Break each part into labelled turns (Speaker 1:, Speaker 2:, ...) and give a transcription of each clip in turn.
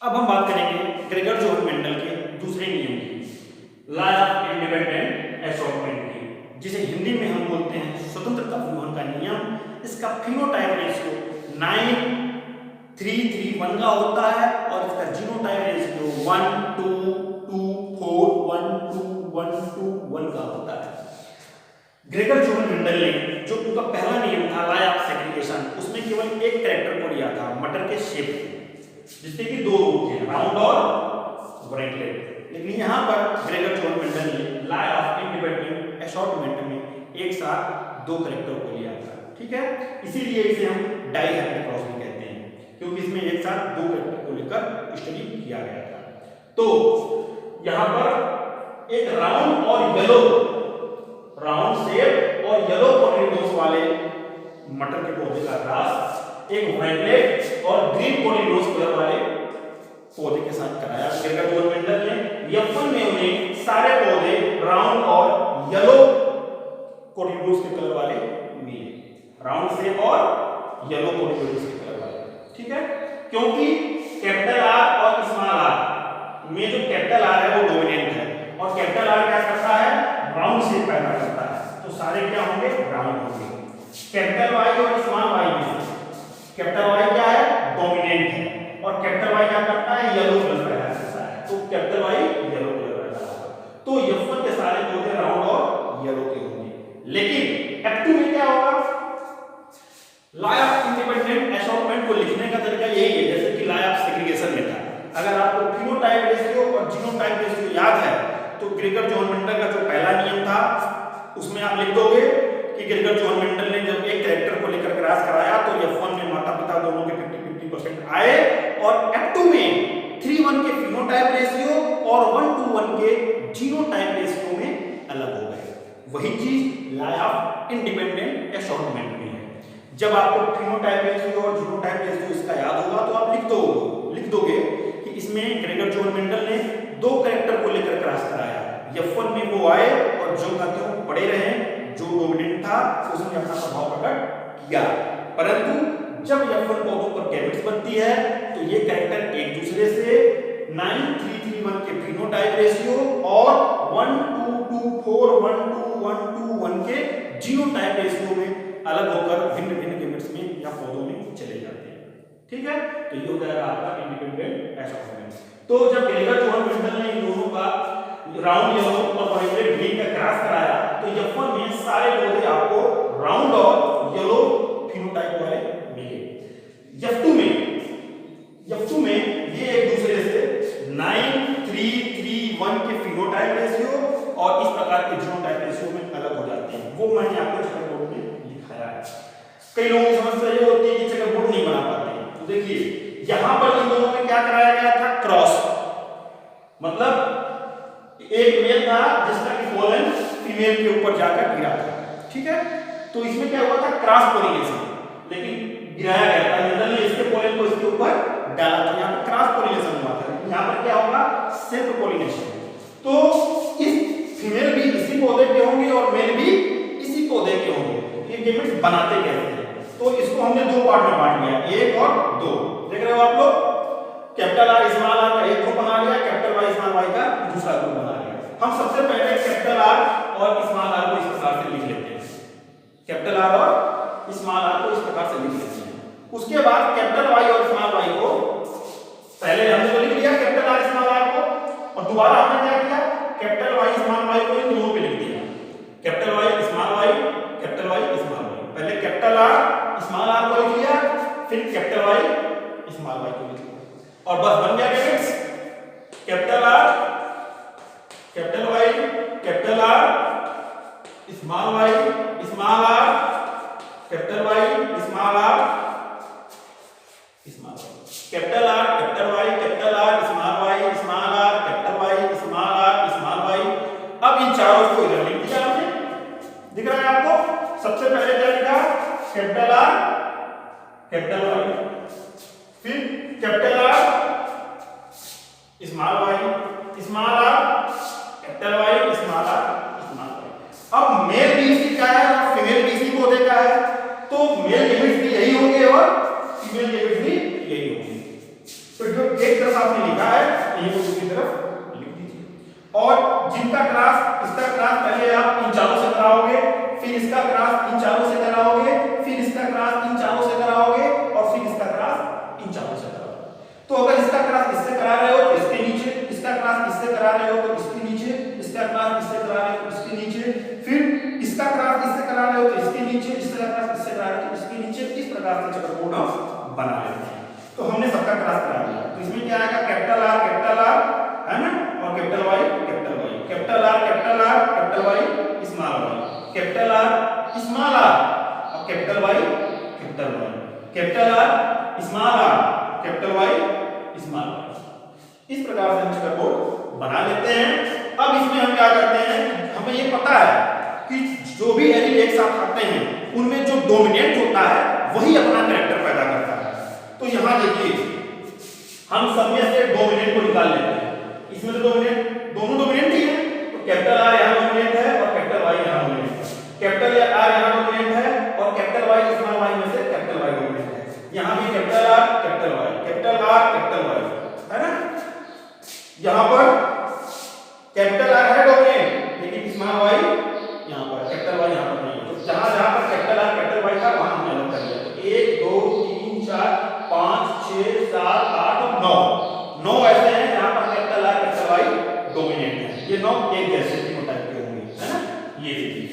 Speaker 1: अब हम बात करेंगे ग्रेगर जोहन मेंडल के दूसरे नियम की, लॉ ऑफ इंडिपेंडेंट असॉर्टमेंट की, जिसे हिंदी में हम बोलते हैं स्वतंत्रता परिवहन का नियम। इसका फिनोटाइप रेशियो 9:3:3:1 का होता है और इसका जीनोटाइप रेशियो 1:2:2:4:1:2:1:2:1 का होता है। ग्रेगर जोहन मेंडल ने जो उनका पहला नियम था लॉ ऑफ सेग्रीगेशन, उसमें केवल एक कैरेक्टर को लिया था, मटर के शेप को, जिसके कि दो रूप थे, राउंड और ब्रैकेट। लेकिन यहाँ पर ग्रेगर जोहन मेंडल ने लॉ ऑफ इंडिपेंडेंट असॉर्टमेंट में एक साथ दो कैरेक्टर को लिया था, ठीक है। इसीलिए इसे हम डाइहेब्रिड क्रॉस भी कहते हैं, क्योंकि इसमें एक साथ दो कैरेक्टर को लेकर स्टडी किया गया था। तो यहाँ पर एक राउंड और येलो, राउंड शेप और येलो कोटिलिडोनस वाले मटर के पौधे का क्रॉस एक वायलेट और ग्रीन कोटिलिडोनस कलर वाले पौधे के साथ कराया ग्रेगर जोहन मेंडल ने। F1 में उन्हें सारे पौधे राउंड और येलो कोटिलिडोनस के कलर वाले मिले, राउंड शेप और येलो कोटिलिडोनस के कलर वाले, ठीक है। क्योंकि कैपिटल आर और स्मॉल आर में जो कैपिटल आर है वो डोमिनेंट है और कैपिटल आर क्या करता है, राउंड शेप पैदा करता है, तो सारे क्या होंगे, राउंड होंगे। कैपिटल वाई और स्मॉल वाई में कैपिटल वाई क्या है, डोमिनेंट है और कैपिटल वाई क्या करता है, येलो कलर पैदा करता है, तो कैपिटल वाई येलो कलर पैदा होगा। तो F1 के सारे पौधे राउंड और येलो के होंगे। लेकिन F2 में क्या होगा, लॉ ऑफ इंडिपेंडेंट असॉर्टमेंट को लिखने का तरीका यही है जैसे कि लॉ ऑफ सेग्रीगेशन में था। अगर आपको फिनोटाइप रेशियो और जीनोटाइप रेशियो याद है तो ग्रेगर जोहन मेंडल का जो पहला नियम था उसमें आप लिख दोगे कि ग्रेगर जोहन मेंडल ने जब एक कैरेक्टर को लेकर क्रॉस कराया तो F1 में माता पिता दोनों के 50-50% आए और F2 में 3:1 के फिनोटाइप रेशियो और 1:1 के जीनोटाइप रेशियो में अलग हो गए। वही चीज लॉ ऑफ इंडिपेंडेंट असॉर्टमेंट में है। जब आपको फिनोटाइप रेशियो और जीनोटाइप रेशियो इसका याद होगा तो आप लिख दोगे कि इसमें ग्रेगर जोहन मेंडल ने दो कैरेक्टर को लेकर क्रॉस कराया। F1 में वो आए और जो का त्यों पड़े रहे, जो डोमिनेंट था उसने अपना प्रभाव प्रकट किया, परंतु जब F1 पौधों पर गैमेट्स बनती है तो ये कैरेक्टर एक दूसरे से 9:3:3:1 के फिनोटाइप रेशियो और 1:2:2:4:1:2:1:2:1 के जीनोटाइप रेशियो में अलग होकर भिन्न-भिन्न गैमेट्स में या पौधों में चले जाते हैं, ठीक है। तो ये हो जाएगा आपका इंडिपेंडेंट असॉर्टमेंट। तो जब ग्रेगर जोहन मेंडल ने इन दोनों का राउंड येलो और वायलेट ग्रीन का क्रॉस कराया तो F1 में सारे पौधे आपको राउंड और येलो फिनोटाइप वाले मिले। F2 में ये एक दूसरे से 9:3:3:1 के फिनोटाइप रेशियो और इस प्रकार के जीनोटाइप रेशियो में अलग हो जाते हैं। वो मैंने आपको चेकर बोर्ड में दिखाया है। कई लोगों की समस्या ये होती है कि चेकर बोर्ड नहीं बना पाते हैं, तो देखिए यहां पर इन दोनों में क्या कराया गया था, क्रॉस, मतलब एक मेल था जिसका कि पोलन फीमेल के ऊपर जाकर गिरा था, ठीक है। तो इसमें क्या हुआ था, क्रॉस पोलिनेशन, लेकिन गिराया गया था, मेंडल ने इसके पोलन को इसके ऊपर डाला था, यहाँ पर क्रॉस पोलिनेशन हुआ था। यहाँ पर क्या होगा, सेल्फ पोलिनेशन। तो इस फीमेल भी इसी पौधे के होंगे और मेल भी इसी पौधे के होंगे। ये गैमेट्स बनाते कैसे हैं, तो इसको हमने दो पार्ट में बांट लिया, एक और दो। देख रहे हो आप लोग, कैपिटल आर स्मॉल आर का एक ग्रुप बना लिया, कैपिटल वाई स्मॉल वाई का दूसरा ग्रुप बना लिया। हम सबसे पहले कैपिटल आर और स्मॉल आर को इस प्रकार से लिख लेते हैं, कैपिटल आर और स्मॉल आर को इस प्रकार से लिख लेते हैं। उसके बाद कैपिटल वाई और स्मॉल वाई को पहले हमने तो लिख लिया कैपिटल आर स्मॉल आर को, और दोबारा हमने क्या किया, कैपिटल वाई स्मॉल वाई को इन दोनों पे लिख दिया, capital Y small Y, capital Y small Y. पहले कैपिटल आर स्मॉल आर को लिख लिया, फिर कैपिटल वाई स्मॉल वाई को लिख लिया और बस बन गया gametes, capital R capital Y capital R small Y small R capital Y small R small capital R capital Y capital R small Y small R capital Y small R small Y. अब इन चारों को इधर लिख दिया हमने, दिख रहा है आपको। सबसे पहले क्या लिखा, कैपिटल आर कैपिटल वाई, फिर capital R small Y small R capital Y small R small Y. अब मेल बीसी क्या है और फीमेल बीसी पौधे का है, तो मेल गैमेट्स भी यही होंगे और फीमेल गैमेट्स भी यही होंगे। तो जो एक तरफ इसमें लिखा है, यही को दूसरी तरफ लिख दीजिए। और जिनका क्रॉस, इसका क्रॉस पहले आप इन चारों से कराओगे, फिर इसका क्रॉस इन चारों से कराओगे, फिर इसका क्रॉस इन चारों से कराओगे, और फिर इसका क्रॉस इन चारों से कराओगे। तो अगर इसका क्रॉस इससे करा रहे हो तो इसके नीचे, इसका क्रॉस इससे करा रहे हो तो इसके नीचे, इसका क्रॉस इससे करा रहे हो तो इसके नीचे, फिर इसका क्रॉस इससे करा रहे हो तो इसके नीचे, इसका क्रॉस इससे करा रहे हो तो इसके नीचे। इस प्रकार से चक्करकोट हम बना लेते हैं। तो हमने सबका क्रॉस करा दिया। तो इसमें क्या आएगा, कैपिटल आर है ना, और capital Y, capital Y, capital R, capital Y, small Y, capital R, small R, और capital Y, capital Y, capital R, small R, capital Y, small Y. इस प्रकार से हम चक्करकोट बना लेते हैं। अब इसमें हम क्या करते हैं, हमें ये पता है कि जो भी एलिमेंट एक साथ आते हैं उनमें जो डोमिनेंट होता है वही अपना कैरेक्टर पैदा करता है। तो यहां देखिए हम सब में से डोमिनेंट को निकाल लेते हैं। इसमें तो डोमिनेंट, दोनों डोमिनेंट ही है, तो कैपिटल आर यहां डोमिनेंट है और कैपिटल वाई यहां डोमिनेंट है। कैपिटल आर यहां डोमिनेंट है और कैपिटल वाई, स्मॉल वाई में से कैपिटल वाई डोमिनेंट है। यहां भी capital R, capital Y, capital R, capital Y, है ना। यहां पर कैपिटल आर है डोमिनेंट, लेकिन स्मॉल वाई यहां पर, कैपिटल वाई यहां पर नहीं है। तो जहां जहां पर कैपिटल आर, कैपिटल वाई था वहां हमने अलग कर लिया। तो 1 2 3 4 5 6 7 8 और 9 ऐसे हैं जहां पर capital R, capital Y dominant है। ये 9 एक जैसे फिनोटाइप के होंगे, है ना। ये देखिए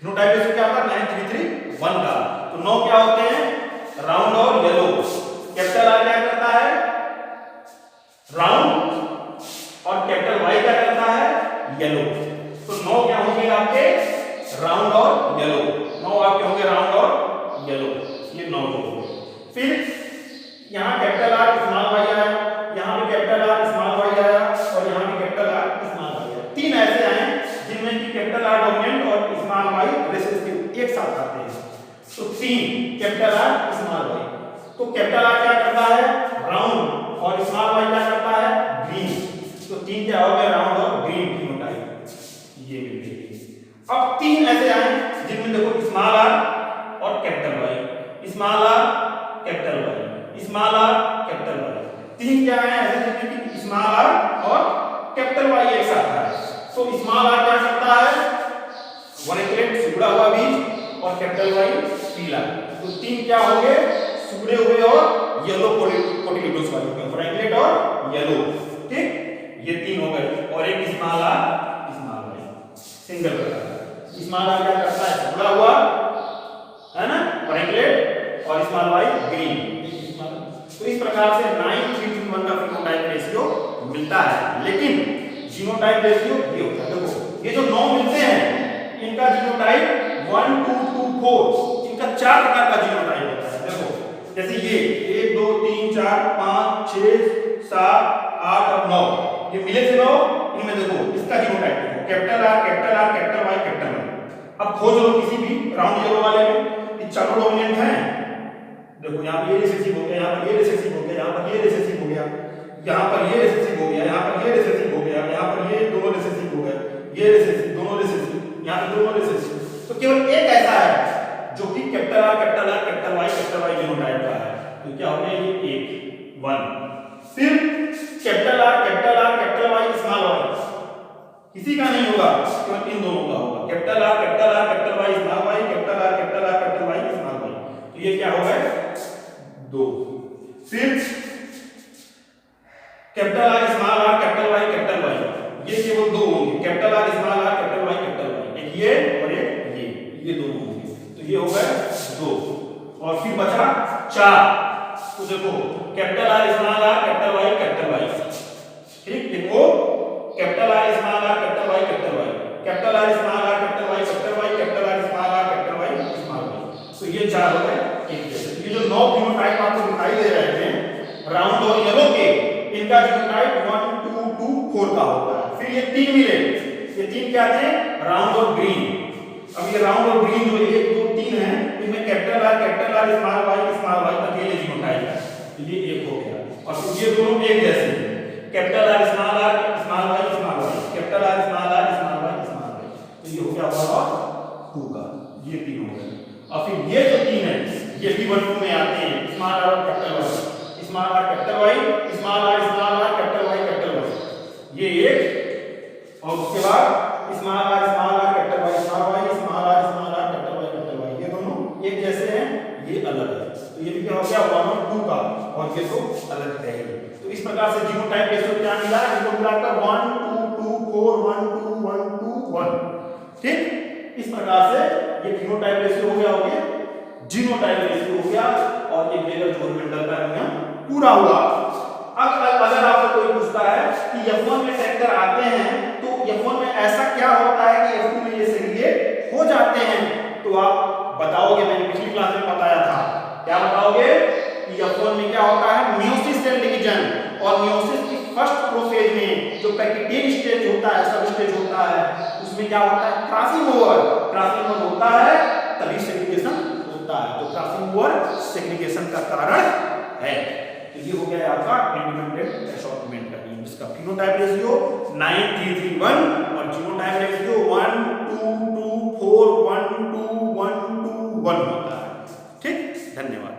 Speaker 1: फिनोटाइप जैसे क्या होता है 9331 का। तो 9 क्या होते हैं, राउंड और येलो। कैपिटल आर क्या करता है, राउंड, और कैपिटल वाई क्या करता है, येलो। तो 9 क्या होंगे आपके, राउंड और येलो। 9 आपके होंगे राउंड और येलो, ये 9 हो गए। फिर यहां कैपिटल आर, स्मॉल वाई आया, यहां पे कैपिटल आर, स्मॉल वाई आया, और यहां पे कैपिटल आर, स्मॉल वाई आया। 3 ऐसे आए जिनमें कि कैपिटल आर डोमिनेंट और स्मॉल वाई रेसिस्टिव एक साथ आते हैं। तो 3 कैपिटल आर, स्मॉल वाई। तो कैपिटल आर क्या करता है, राउंड, और स्मॉल वाई क्या करता है, ग्रीन। तो 3 क्या हो गया, राउंड और ग्रीन फिनोटाइप, ये मिल गई। अब 3 ऐसे आए जिनमें देखो स्मॉल आर और capital Y, small R, capital Y, small R, capital Y. 3 क्या है ऐसे जिनमें कि स्मॉल आर और कैपिटल वाई एक साथ है। तो स्मॉल आर क्या करता है, वनएक्लेट सिकुड़ा हुआ बीज, और कैपिटल वाई पीला। तो 3 क्या होंगे, सिकुड़े हुए और येलो कोटिलिडोनस वाले होंगे, वनएक्लेट और येलो, ठीक। ये 3 हो गए, और एक small R, small Y, single प्रकार। स्मॉल आर क्या करता है, सिकुड़ा हुआ, है ना, वनएक्लेट, और स्मॉल वाई ग्रीन। तो इस प्रकार से 9:3:1 का फिनोटाइप रेशियो मिलता है। लेकिन जीनोटाइप रेशियो ये होता है, देखो ये जो 9 मिलते हैं इनका जीनोटाइप 1 2 2 4, इनका 4 प्रकार का जीनोटाइप होता है। देखो जैसे ये 1 2 3 4 5 6 7 8 और 9, ये मिले थे 9, इनमें देखो इसका जीनोटाइप देखो, capital R, capital R, capital Y, capital Y. अब खोज लो किसी भी राउंड येलो वाले में, ये चारों डोमिनेंट हैं। देखो यहाँ पे ये रिसेसिव हो गया, यहाँ पर ये रिसेसिव हो गया, यहाँ पर ये रिसेसिव हो गया, यहाँ पर ये रिसेसिव हो गया, यहाँ पर ये रिसेसिव हो गया, यहाँ पर ये दोनों रिसेसिव हो गए, ये रिसेसिव, दोनों रिसेसिव, यहाँ पे दोनों रिसेसिव। तो केवल एक ऐसा है जो कि capital R, capital R, capital Y genotype का है। तो क्या हो गया, ये 1। फिर capital R, capital R, capital Y, small Y किसी का नहीं होगा, केवल इन दोनों का होगा। Capital R, capital R, capital Y, small Y, capital R, capital R, capital Y, small Y. तो ये क्या हो गए, 2। फिर capital R, small R, capital Y, capital Y, ये केवल 2 होंगे। Capital R, small R, capital Y, capital Y, एक ये और एक ये दोनों होंगे। तो ये हो गए 2, और फिर बचा 4। तो देखो capital R, small R, capital Y, capital Y, ठीक। देखो capital R, small R, capital Y, capital Y, capital R, small R, capital Y, capital Y, capital R, small R, capital Y, small Y. तो ये 4 हो गए एक जैसे। ये जो 9 फिनोटाइप आपको दिखाई दे रहे थे राउंड और येलो के, इनका जीनोटाइप 1 2 2 4 का होता है। फिर ये 3 मिले, ये 3 क्या थे, राउंड और ग्रीन। अब ये राउंड और ग्रीन जो 1 2 3 है, इनमें कैपिटल आर, स्मॉल वाई अकेले जीनोटाइप है। तो ये 1 हो गया, और फिर ये दोनों एक जैसे हैं, capital R, small Y, capital R, small Y, small Y. तो ये हो गया 1 और 2 का, ये 3 हो गए। और फिर ये जो 3 है ये भी 1 2 में आते हैं, स्मॉल आर और capital Y, small R, capital Y, small R, तो इस प्रकार से जीनोटाइप रेशियो क्या मिला, इनको मिलाकर 1 2 2 4 1 2 1 2 1। ठीक, इस प्रकार से ये फिनोटाइप रेशियो हो गया, हो गया जीनोटाइप रेशियो हो गया, और ये ग्रेगर-जोहर मेंडल का नियम पूरा हुआ। अब अगर आपसे कोई पूछता है कि F1 में ट्रैक्टर आते हैं तो F1 में ऐसा क्या होता है कि F2 में ये सेग्रीगेट हो जाते हैं, तो आप बताओगे, मैंने पिछली क्लास में बताया था, क्या बताओगे कि F1 में क्या होता है, मियोसिस सेल डिवीजन, और मियोसिस की फर्स्ट प्रोफेज में जो पैकिटेन स्टेज होता है, सब स्टेज होता है, उसमें क्या होता है, क्रॉसिंग ओवर होता है, तभी सेग्रीगेशन होता है। तो क्रॉसिंग ओवर सेग्रीगेशन का कारण है। तो ये हो गया आपका इंडिपेंडेंट असॉर्टमेंट का नियम, जिसका फिनोटाइप रेशियो 9 3 3 1 और जीनोटाइप रेशियो 1 2 2 4 1 2 1 2 1 होता है। ठीक, धन्यवाद।